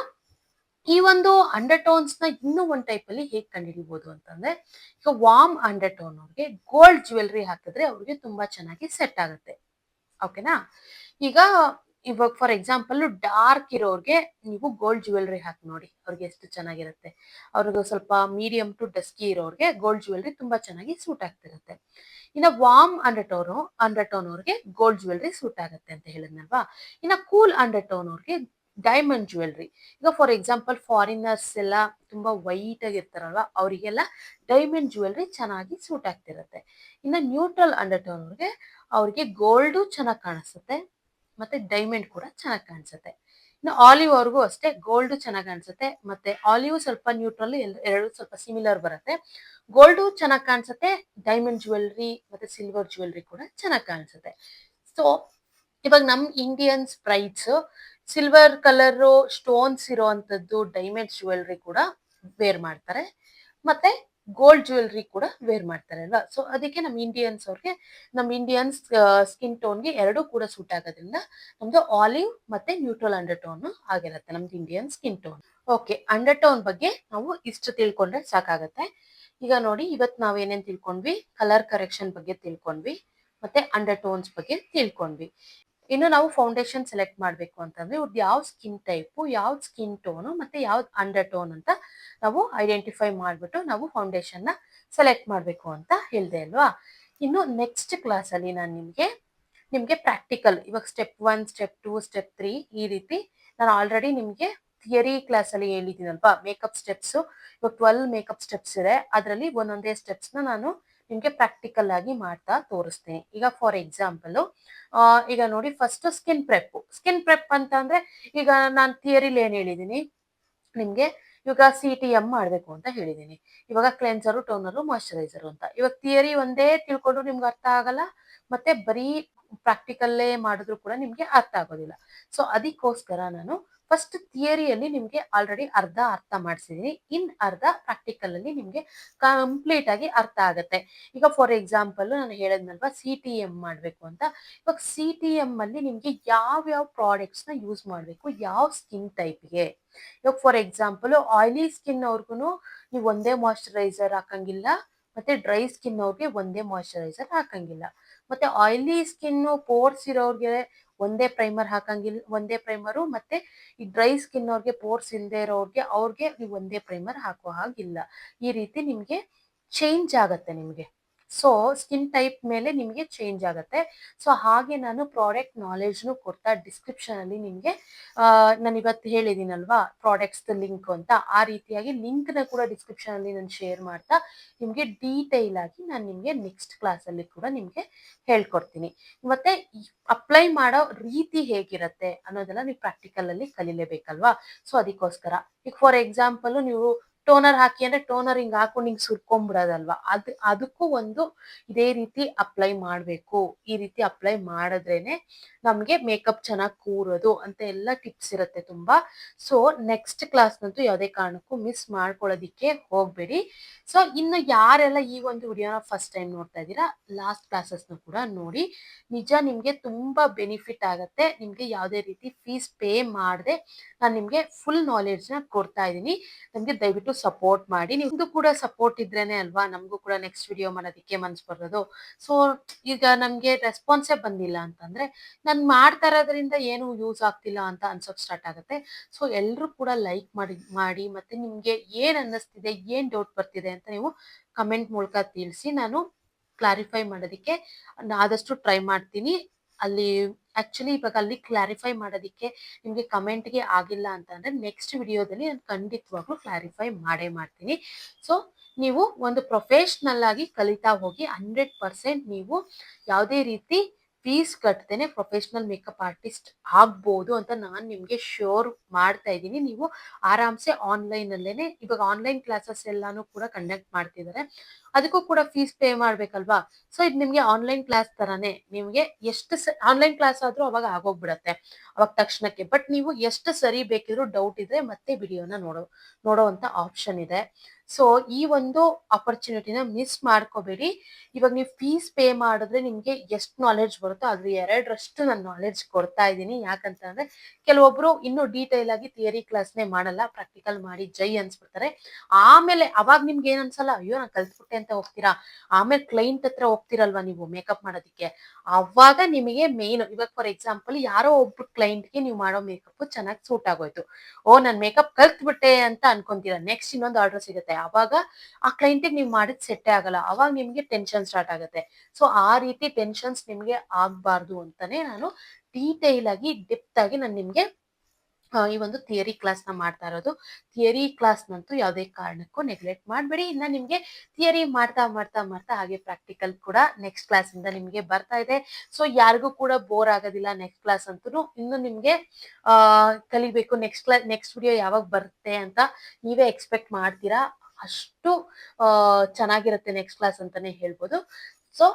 ಈ ಒಂದು ಅಂಡರ್ ಟೋನ್ಸ್ ನ ಇನ್ನೂ ಒಂದ್ ಟೈಪ್ ಅಲ್ಲಿ ಹೇಗ್ ಕಂಡುಹಿಡಿಬಹುದು ಅಂತಂದ್ರೆ ಈಗ ವಾರ್ಮ್ ಅಂಡರ್ ಟೋನ್ ಅವ್ರಿಗೆ ಗೋಲ್ಡ್ ಜ್ಯುವೆಲ್ರಿ ಹಾಕಿದ್ರೆ ಅವ್ರಿಗೆ ತುಂಬಾ ಚೆನ್ನಾಗಿ ಸೆಟ್ ಆಗುತ್ತೆ. ಓಕೆನಾ. ಈಗ ಇವಾಗ ಫಾರ್ ಎಕ್ಸಾಂಪಲ್ ಡಾರ್ಕ್ ಇರೋರ್ಗೆ ನೀವು ಗೋಲ್ಡ್ ಜ್ಯುವೆಲ್ರಿ ಹಾಕಿ ನೋಡಿ ಅವ್ರಿಗೆ ಎಷ್ಟು ಚೆನ್ನಾಗಿರುತ್ತೆ. ಅವ್ರಿಗೆ ಸ್ವಲ್ಪ ಮೀಡಿಯಂ ಟು ಡಸ್ಕಿ ಇರೋರ್ಗೆ ಗೋಲ್ಡ್ ಜ್ಯುವೆಲ್ರಿ ತುಂಬಾ ಚೆನ್ನಾಗಿ ಸೂಟ್ ಆಗ್ತಿರುತ್ತೆ. ಇನ್ನ ವಾರ್ಮ್ ಅಂಡರ್ ಟೋನ್ ಅವ್ರಿಗೆ ಗೋಲ್ಡ್ ಜ್ಯುವೆಲ್ರಿ ಸೂಟ್ ಆಗುತ್ತೆ ಅಂತ ಹೇಳಿದ್ನಲ್ವಾ. ಇನ್ನ ಕೂಲ್ ಅಂಡರ್ ಟೋನ್ ಅವ್ರಿಗೆ ಡೈಮಂಡ್ ಜ್ಯುವೆಲ್ರಿ. ಈಗ ಫಾರ್ ಎಕ್ಸಾಂಪಲ್ ಫಾರಿನರ್ಸ್ ಎಲ್ಲ ತುಂಬಾ ವೈಟ್ ಆಗಿರ್ತಾರಲ್ವಾ ಅವರಿಗೆಲ್ಲ ಡೈಮಂಡ್ ಜ್ಯುವೆಲ್ರಿ ಚೆನ್ನಾಗಿ ಸೂಟ್ ಆಗ್ತಿರುತ್ತೆ. ಇನ್ನ ನ್ಯೂಟ್ರಲ್ ಅಂಡರ್ ಟೋನ್ ಅವ್ರಿಗೆ ಗೋಲ್ಡ್ ಚೆನ್ನಾಗಿ ಕಾಣಿಸುತ್ತೆ ಮತ್ತೆ ಡೈಮಂಡ್ ಕೂಡ ಚೆನ್ನಾಗಿ ಕಾಣಿಸುತ್ತೆ. ಇನ್ನು ಆಲಿವ್ ಅವ್ರಿಗೂ ಅಷ್ಟೇ ಗೋಲ್ಡ್ ಚೆನ್ನಾಗಿ ಕಾಣಿಸುತ್ತೆ ಮತ್ತೆ ಆಲಿವ್ ಸ್ವಲ್ಪ ನ್ಯೂಟ್ರಲ್ ಎರಡು ಸ್ವಲ್ಪ ಸಿಮಿಲರ್ ಬರುತ್ತೆ. ಗೋಲ್ಡ್ ಚೆನ್ನಾಗಿ ಕಾಣಿಸುತ್ತೆ, ಡೈಮಂಡ್ ಜ್ಯುವೆಲ್ರಿ ಮತ್ತೆ ಸಿಲ್ವರ್ ಜ್ಯುವೆಲ್ರಿ ಕೂಡ ಚೆನ್ನಾಗಿ ಕಾಣಿಸುತ್ತೆ. ಸೊ ಇವಾಗ ನಮ್ Indians brides silver colour stones ಇರೋವಂಥದ್ದು ಡೈಮಂಡ್ ಜ್ಯುವೆಲ್ರಿ ಕೂಡ ವೇರ್ ಮಾಡ್ತಾರೆ, ಮತ್ತೆ ಗೋಲ್ಡ್ ಜ್ಯುವೆಲ್ರಿ ಕೂಡ ವೇರ್ ಮಾಡ್ತಾರೆ ಅಲ್ವಾ. ಸೊ ಅದಕ್ಕೆ ನಮ್ಮ ಇಂಡಿಯನ್ಸ್ ಸ್ಕಿನ್ ಟೋನ್ಗೆ ಎರಡೂ ಕೂಡ ಸೂಟ್ ಆಗೋದ್ರಿಂದ ನಮ್ದು ಆಲಿವ್ ಮತ್ತೆ ನ್ಯೂಟ್ರಲ್ ಅಂಡರ್ ಟೋನ್ ಆಗಿರುತ್ತೆ ನಮ್ದು Indian skin tone. Okay, under tone ಬಗ್ಗೆ ನಾವು ಇಷ್ಟು ತಿಳ್ಕೊಂಡ್ರೆ ಸಾಕಾಗತ್ತೆ. ಈಗ ನೋಡಿ, ಇವತ್ತು ನಾವ್ ಏನೇನ್ ತಿಳ್ಕೊಂಡ್ವಿ, ಕಲರ್ ಕರೆಕ್ಷನ್ ಬಗ್ಗೆ ತಿಳ್ಕೊಂಡ್ವಿ, ಮತ್ತೆ ಅಂಡರ್ ಟೋನ್ಸ್ ಬಗ್ಗೆ ತಿಳ್ಕೊಂಡ್ವಿ. ಇನ್ನು ನಾವು ಫೌಂಡೇಶನ್ ಸೆಲೆಕ್ಟ್ ಮಾಡ್ಬೇಕು ಅಂತಂದ್ರೆ ಇವ್ರದ್ದು ಯಾವ ಸ್ಕಿನ್ ಟೈಪ್, ಯಾವ್ದು ಸ್ಕಿನ್ ಟೋನ್ ಮತ್ತೆ ಯಾವ್ದು ಅಂಡರ್ ಟೋನ್ ಅಂತ ನಾವು ಐಡೆಂಟಿಫೈ ಮಾಡ್ಬಿಟ್ಟು ನಾವು ಫೌಂಡೇಶನ್ ನ ಸೆಲೆಕ್ಟ್ ಮಾಡ್ಬೇಕು ಅಂತ ಹೇಳ್ದೆ ಅಲ್ವಾ. ಇನ್ನು ನೆಕ್ಸ್ಟ್ ಕ್ಲಾಸ್ ಅಲ್ಲಿ ನಾನು ನಿಮ್ಗೆ ಪ್ರಾಕ್ಟಿಕಲ್, ಇವಾಗ ಸ್ಟೆಪ್ 1, ಸ್ಟೆಪ್ 2, ಸ್ಟೆಪ್ 3 ಈ ರೀತಿ ನಾನು ಆಲ್ರೆಡಿ ನಿಮ್ಗೆ ಥಿಯರಿ ಕ್ಲಾಸ್ ಅಲ್ಲಿ ಹೇಳಿದ್ದೀನಲ್ವಾ. ಮೇಕಪ್ ಸ್ಟೆಪ್ಸ್ ಇವಾಗ 12 ಮೇಕಪ್ ಸ್ಟೆಪ್ಸ್ ಇದೆ, ಅದರಲ್ಲಿ ಒಂದೊಂದೇ ಸ್ಟೆಪ್ಸ್ ನ ನಾನು ನಿಮ್ಗೆ ಪ್ರಾಕ್ಟಿಕಲ್ ಆಗಿ ಮಾಡ್ತಾ ತೋರಿಸ್ತೀನಿ. ಈಗ ಫಾರ್ ಎಕ್ಸಾಂಪಲ್, ಈಗ ನೋಡಿ, ಫಸ್ಟ್ ಸ್ಕಿನ್ ಪ್ರೆಪ್ ಅಂತ ಅಂದ್ರೆ ಈಗ ನಾನು ಥಿಯರಿಲಿ ಏನ್ ಹೇಳಿದೀನಿ ನಿಮ್ಗೆ, ಇವಾಗ CTM ಮಾಡ್ಬೇಕು ಅಂತ ಹೇಳಿದೀನಿ. ಇವಾಗ ಕ್ಲೆನ್ಸರು, ಟೋನರು, ಮಾಯಶ್ಚರೈಸರು ಅಂತ. ಇವಾಗ ಥಿಯರಿ ಒಂದೇ ತಿಳ್ಕೊಂಡ್ರು ನಿಮ್ಗೆ ಅರ್ಥ ಆಗಲ್ಲ, ಮತ್ತೆ ಬರೀ ಪ್ರಾಕ್ಟಿಕಲ್ಲೇ ಮಾಡಿದ್ರು ಕೂಡ ನಿಮ್ಗೆ ಅರ್ಥ ಆಗೋದಿಲ್ಲ. ಸೊ ಅದಕ್ಕೋಸ್ಕರ ನಾನು ಫಸ್ಟ್ ಥಿಯರಿಯಲ್ಲಿ ನಿಮ್ಗೆ ಆಲ್ರೆಡಿ ಅರ್ಥ ಮಾಡಿಸಿದೀನಿ, ಇನ್ ಅರ್ಧ ಪ್ರಾಕ್ಟಿಕಲ್ ಅಲ್ಲಿ ನಿಮ್ಗೆ ಕಂಪ್ಲೀಟ್ ಆಗಿ ಅರ್ಥ ಆಗತ್ತೆ. ಈಗ ಫಾರ್ ಎಕ್ಸಾಂಪಲ್ ನಾನು ಹೇಳದ್ನಲ್ವಾ CTM ಮಾಡ್ಬೇಕು ಅಂತ. ಇವಾಗ CTM ಅಲ್ಲಿ ನಿಮ್ಗೆ ಯಾವ ಪ್ರಾಡಕ್ಟ್ಸ್ ನ ಯೂಸ್ ಮಾಡ್ಬೇಕು, ಯಾವ ಸ್ಕಿನ್ ಟೈಪ್ಗೆ. ಇವಾಗ ಫಾರ್ ಎಕ್ಸಾಂಪಲ್ ಆಯಿಲಿ ಸ್ಕಿನ್ ಅವ್ರಿಗೂ ನೀವು ಒಂದೇ ಮಾಯಶ್ಚರೈಸರ್ ಹಾಕಂಗಿಲ್ಲ, ಮತ್ತೆ ಡ್ರೈ ಸ್ಕಿನ್ ಅವ್ರಿಗೆ ಒಂದೇ ಮಾಯಶ್ಚರೈಸರ್ ಹಾಕಂಗಿಲ್ಲ, ಮತ್ತೆ ಆಯಿಲಿ ಸ್ಕಿನ್ ಪೋರ್ಸ್ ಇರೋರ್ಗೆ ಒಂದೇ ಪ್ರೈಮರ್ ಹಾಕಂಗಿಲ್ಲ, ಒಂದೇ ಪ್ರೈಮರು, ಮತ್ತೆ ಈ ಡ್ರೈ ಸ್ಕಿನ್ ಅವ್ರಿಗೆ ಪೋರ್ಸ್ ಇಲ್ಲದೆ ಅವ್ರಿಗೆ ನೀವು ಒಂದೇ ಪ್ರೈಮರ್ ಹಾಕೋ ಹಾಗಿಲ್ಲ. ಈ ರೀತಿ ನಿಮ್ಗೆ ಚೇಂಜ್ ಆಗತ್ತೆ ನಿಮ್ಗೆ. ಸೊ ಸ್ಕಿನ್ ಟೈಪ್ ಮೇಲೆ ನಿಮ್ಗೆ ಚೇಂಜ್ ಆಗತ್ತೆ. ಸೊ ಹಾಗೆ ನಾನು ಪ್ರಾಡಕ್ಟ್ ನಾಲೆಜ್ನು ಕೊಡ್ತಾ ಡಿಸ್ಕ್ರಿಪ್ಷನ್ ಅಲ್ಲಿ ನಿಮ್ಗೆ ನಾನು ಇವತ್ತು ಹೇಳಿದೀನಲ್ವಾ ಪ್ರಾಡಕ್ಟ್ಸ್ ಲಿಂಕ್ ಅಂತ, ಆ ರೀತಿಯಾಗಿ ಲಿಂಕ್ ನ ಕೂಡ ಡಿಸ್ಕ್ರಿಪ್ಷನ್ ಅಲ್ಲಿ ನಾನು ಶೇರ್ ಮಾಡ್ತಾ ನಿಮ್ಗೆ ಡೀಟೈಲ್ ಆಗಿ ನಾನು ನಿಮ್ಗೆ ನೆಕ್ಸ್ಟ್ ಕ್ಲಾಸ್ ಅಲ್ಲಿ ಕೂಡ ನಿಮ್ಗೆ ಹೇಳ್ಕೊಡ್ತೀನಿ. ಮತ್ತೆ ಅಪ್ಲೈ ಮಾಡೋ ರೀತಿ ಹೇಗಿರತ್ತೆ ಅನ್ನೋದೆಲ್ಲ ನೀವು ಪ್ರಾಕ್ಟಿಕಲ್ ಅಲ್ಲಿ ಕಲಿಲೇಬೇಕಲ್ವಾ. ಸೊ ಅದಕ್ಕೋಸ್ಕರ ಈಗ ಫಾರ್ ಎಕ್ಸಾಂಪಲ್ ನೀವು ಟೋನರ್ ಹಾಕಿ ಅಂದ್ರೆ ಟೋನರ್ ಹಿಂಗ್ ಹಾಕೊಂಡು ಹಿಂಗ್ ಸುರ್ಕೊಂಡ್ಬಿಡೋದಲ್ವಾ, ಅದಕ್ಕೂ ಒಂದು ಇದೇ ರೀತಿ ಅಪ್ಲೈ ಮಾಡ್ಬೇಕು. ಈ ರೀತಿ ಅಪ್ಲೈ ಮಾಡಿದ್ರೇನೆ ನಮ್ಗೆ ಮೇಕಪ್ ಚೆನ್ನಾಗಿ ಕೂರೋದು ಅಂತ ಎಲ್ಲ ಟಿಪ್ಸ್ ಇರುತ್ತೆ ತುಂಬಾ. ಸೊ ನೆಕ್ಸ್ಟ್ ಕ್ಲಾಸ್ ನಂತೂ ಯಾವುದೇ ಕಾರಣಕ್ಕೂ ಮಿಸ್ ಮಾಡ್ಕೊಳ್ಳೋದಿಕ್ಕೆ ಹೋಗ್ಬೇಡಿ. ಸೊ ಇನ್ನು ಯಾರೆಲ್ಲ ಈ ಒಂದು ವಿಡಿಯೋನ ಫಸ್ಟ್ ಟೈಮ್ ನೋಡ್ತಾ ಇದ್ದೀರಾ, ಲಾಸ್ಟ್ ಕ್ಲಾಸಸ್ ಕೂಡ ನೋಡಿ. ನಿಜ ನಿಮ್ಗೆ ತುಂಬಾ ಬೆನಿಫಿಟ್ ಆಗತ್ತೆ. ನಿಮ್ಗೆ ಯಾವುದೇ ರೀತಿ ಫೀಸ್ ಪೇ ಮಾಡದೆ ನಾನು ನಿಮ್ಗೆ ಫುಲ್ ನಾಲೆಡ್ಜ್ ನ ಕೊಡ್ತಾ ಇದ್ದೀನಿ. ನಮ್ಗೆ ದಯವಿಟ್ಟು ಸಪೋರ್ಟ್ ಮಾಡಿ. ನಿಮ್ದು ಕೂಡ ಸಪೋರ್ಟ್ ಇದ್ರೇನೆ ಅಲ್ವಾ ನಮಗೂ ಕೂಡ ನೆಕ್ಸ್ಟ್ ವಿಡಿಯೋ ಮಾಡೋದಕ್ಕೆ ಮನ್ಸು ಬರೋದು. ಸೊ ಈಗ ನಮ್ಗೆ ರೆಸ್ಪಾನ್ಸೇ ಬಂದಿಲ್ಲ ಅಂತಂದ್ರೆ ನಾನು ಮಾಡ್ತಾ ಇರೋದ್ರಿಂದ ಏನು ಯೂಸ್ ಆಗ್ತಿಲ್ಲ ಅಂತ ಅನ್ಸೋಕ್ ಸ್ಟಾರ್ಟ್ ಆಗುತ್ತೆ. ಸೊ ಎಲ್ರು ಕೂಡ ಲೈಕ್ ಮಾಡಿ ಮತ್ತೆ ನಿಮ್ಗೆ ಏನ್ ಅನ್ನಿಸ್ತಿದೆ, ಏನ್ ಡೌಟ್ ಬರ್ತಿದೆ ಅಂತ ನೀವು ಕಮೆಂಟ್ ಮೂಲಕ ತಿಳಿಸಿ. ನಾನು ಕ್ಲಾರಿಫೈ ಮಾಡೋದಕ್ಕೆ ಆದಷ್ಟು ಟ್ರೈ ಮಾಡ್ತೀನಿ. ಅಲ್ಲಿ ಆಕ್ಚುಲಿ ಇವಾಗ ಅಲ್ಲಿ ಕ್ಲಾರಿಫೈ ಮಾಡೋದಕ್ಕೆ ನಿಮ್ಗೆ ಕಮೆಂಟ್ಗೆ ಆಗಿಲ್ಲ ಅಂತಂದ್ರೆ ನೆಕ್ಸ್ಟ್ ವಿಡಿಯೋದಲ್ಲಿ ನಾನು ಖಂಡಿತವಾಗ್ಲೂ ಕ್ಲಾರಿಫೈ ಮಾಡೇ ಮಾಡ್ತೀನಿ. ಸೊ ನೀವು ಒಂದು ಪ್ರೊಫೆಷನಲ್ ಆಗಿ ಕಲಿತಾ ಹೋಗಿ 100% ನೀವು ಯಾವುದೇ ರೀತಿ ಫೀಸ್ ಕಟ್ಟದೇನೆ ಪ್ರೊಫೆಷನಲ್ ಮೇಕಪ್ ಆರ್ಟಿಸ್ಟ್ ಆಗ್ಬೋದು ಅಂತ ನಾನು ನಿಮ್ಗೆ ಶೋರ್ ಮಾಡ್ತಾ ಇದ್ದೀನಿ. ನೀವು ಆರಾಮ್ಸೆ ಆನ್ಲೈನ್ ಅಲ್ಲೇನೆ, ಇವಾಗ ಆನ್ಲೈನ್ ಕ್ಲಾಸಸ್ ಎಲ್ಲಾನು ಕೂಡ ಕಂಡಕ್ಟ್ ಮಾಡ್ತಿದ್ದಾರೆ, ಅದಕ್ಕೂ ಕೂಡ ಫೀಸ್ ಪೇ ಮಾಡ್ಬೇಕಲ್ವಾ. ಸೊ ಇದು ನಿಮ್ಗೆ ಆನ್ಲೈನ್ ಕ್ಲಾಸ್ ತರಾನೇ, ನಿಮ್ಗೆ ಎಷ್ಟು ಆನ್ಲೈನ್ ಕ್ಲಾಸ್ ಆದ್ರೂ ಅವಾಗ ಆಗೋಗ್ಬಿಡತ್ತೆ ಅವಾಗ ತಕ್ಷಣಕ್ಕೆ. ಬಟ್ ನೀವು ಎಷ್ಟು ಸರಿ ಬೇಕಿದ್ರು ಡೌಟ್ ಇದ್ರೆ ಮತ್ತೆ ವಿಡಿಯೋನ ನೋಡೋವಂತ ಆಪ್ಷನ್ ಇದೆ. ಸೊ ಈ ಒಂದು ಆಪರ್ಚುನಿಟಿನ ಮಿಸ್ ಮಾಡ್ಕೋಬೇಡಿ. ಇವಾಗ ನೀವು ಫೀಸ್ ಪೇ ಮಾಡಿದ್ರೆ ನಿಮ್ಗೆ ಎಷ್ಟು ನಾಲೆಡ್ಜ್ ಬರುತ್ತೋ ಅದ್ರ 2ರಷ್ಟು ನಾನು ನಾಲೆಡ್ಜ್ ಕೊಡ್ತಾ ಇದ್ದೀನಿ. ಯಾಕಂತಂದ್ರೆ ಕೆಲವೊಬ್ರು ಇನ್ನೂ ಡೀಟೈಲ್ ಆಗಿ ಥಿಯರಿ ಕ್ಲಾಸ್ನೇ ಮಾಡಲ್ಲ, ಪ್ರಾಕ್ಟಿಕಲ್ ಮಾಡಿ ಜೈ ಅನ್ಸ್ಬಿಡ್ತಾರೆ. ಆಮೇಲೆ ಅವಾಗ ನಿಮ್ಗೆ ಏನ್ ಅನ್ಸಲ್ಲ, ಅಯ್ಯೋ ನಾನು ಕಲ್ತ್ಬಿಟ್ಟೆ ಅಂತ ಹೋಗ್ತೀರಾ. ಆಮೇಲೆ ಕ್ಲೈಂಟ್ ಹತ್ರ ಹೋಗ್ತಿರಲ್ವಾ ನೀವು ಮೇಕಪ್ ಮಾಡೋದಿಕ್ಕೆ, ಅವಾಗ ನಿಮಗೆ ಮೇನ್, ಇವಾಗ ಫಾರ್ ಎಕ್ಸಾಂಪಲ್ ಯಾರೋ ಒಬ್ರು ಕ್ಲೈಂಟ್ಗೆ ನೀವು ಮಾಡೋ ಮೇಕಪ್ ಚೆನ್ನಾಗಿ ಸೂಟ್ ಆಗೋಯ್ತು, ಓ ನಾನು ಮೇಕಪ್ ಕಲ್ತ್ಬಿಟ್ಟೆ ಅಂತ ಅನ್ಕೊಂತೀರಾ. ನೆಕ್ಸ್ಟ್ ಇನ್ನೊಂದು ಆರ್ಡರ್ ಸಿಗುತ್ತೆ, ಅವಾಗ ಆ ಕ್ಲೈಂಟಿಗೆ ನೀವು ಮಾಡಿದ್ ಸೆಟ್ಟೇ ಆಗಲ್ಲ, ಅವಾಗ ನಿಮ್ಗೆ ಟೆನ್ಷನ್ ಸ್ಟಾರ್ಟ್ ಆಗುತ್ತೆ. ಸೊ ಆ ರೀತಿ ಟೆನ್ಷನ್ಸ್ ನಿಮ್ಗೆ ಆಗ್ಬಾರ್ದು ಅಂತಾನೆ ನಾನು ಡೀಟೈಲ್ ಆಗಿ ಡೆಪ್ತ್ ಆಗಿ ನಾನು ನಿಮ್ಗೆ ಈ ಒಂದು ಥಿಯರಿ ಕ್ಲಾಸ್ ನ ಮಾಡ್ತಾ ಇರೋದು. ಥಿಯರಿ ಕ್ಲಾಸ್ ನಂತೂ ಯಾವುದೇ ಕಾರಣಕ್ಕೂ ನೆಗ್ಲೆಕ್ಟ್ ಮಾಡಬೇಡಿ. ಇನ್ನ ನಿಮ್ಗೆ ಥಿಯರಿ ಮಾಡ್ತಾ ಮಾಡ್ತಾ ಮಾಡ್ತಾ ಹಾಗೆ ಪ್ರಾಕ್ಟಿಕಲ್ ಕೂಡ ನೆಕ್ಸ್ಟ್ ಕ್ಲಾಸ್ ಇಂದ ನಿಮ್ಗೆ ಬರ್ತಾ ಇದೆ. ಸೊ ಯಾರಿಗೂ ಕೂಡ ಬೋರ್ ಆಗೋದಿಲ್ಲ. ನೆಕ್ಸ್ಟ್ ಕ್ಲಾಸ್ ಅಂತೂ ಇನ್ನು ನಿಮ್ಗೆ ಕಲಿಬೇಕು, ನೆಕ್ಸ್ಟ್ ವಿಡಿಯೋ ಯಾವಾಗ ಬರುತ್ತೆ ಅಂತ ನೀವೇ ಎಕ್ಸ್ಪೆಕ್ಟ್ ಮಾಡ್ತೀರಾ. ಅಷ್ಟು ಚೆನ್ನಾಗಿರುತ್ತೆ ನೆಕ್ಸ್ಟ್ ಕ್ಲಾಸ್ ಅಂತಾನೆ ಹೇಳ್ಬೋದು. ಸೊ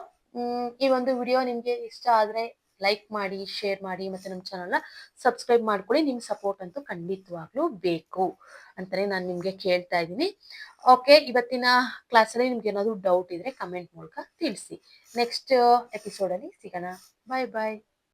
ಈ ಒಂದು ವಿಡಿಯೋ ನಿಮ್ಗೆ ಇಷ್ಟ ಆದ್ರೆ ಲೈಕ್ ಮಾಡಿ, ಶೇರ್ ಮಾಡಿ, ಮತ್ತೆ ನಮ್ಮ ಚಾನಲ್ನ ಸಬ್ಸ್ಕ್ರೈಬ್ ಮಾಡ್ಕೊಳ್ಳಿ. ನಿಮ್ಮ ಸಪೋರ್ಟ್ ಅಂತೂ ಖಂಡಿತವಾಗ್ಲೂ ಬೇಕು ಅಂತಲೇ ನಾನು ನಿಮಗೆ ಕೇಳ್ತಾ ಇದ್ದೀನಿ. ಓಕೆ, ಇವತ್ತಿನ ಕ್ಲಾಸಲ್ಲಿ ನಿಮ್ಗೆ ಏನಾದರೂ ಡೌಟ್ ಇದ್ರೆ ಕಮೆಂಟ್ ಮೂಲಕ ತಿಳಿಸಿ. ನೆಕ್ಸ್ಟ್ ಎಪಿಸೋಡಲ್ಲಿ ಸಿಗೋಣ. ಬಾಯ್ ಬಾಯ್.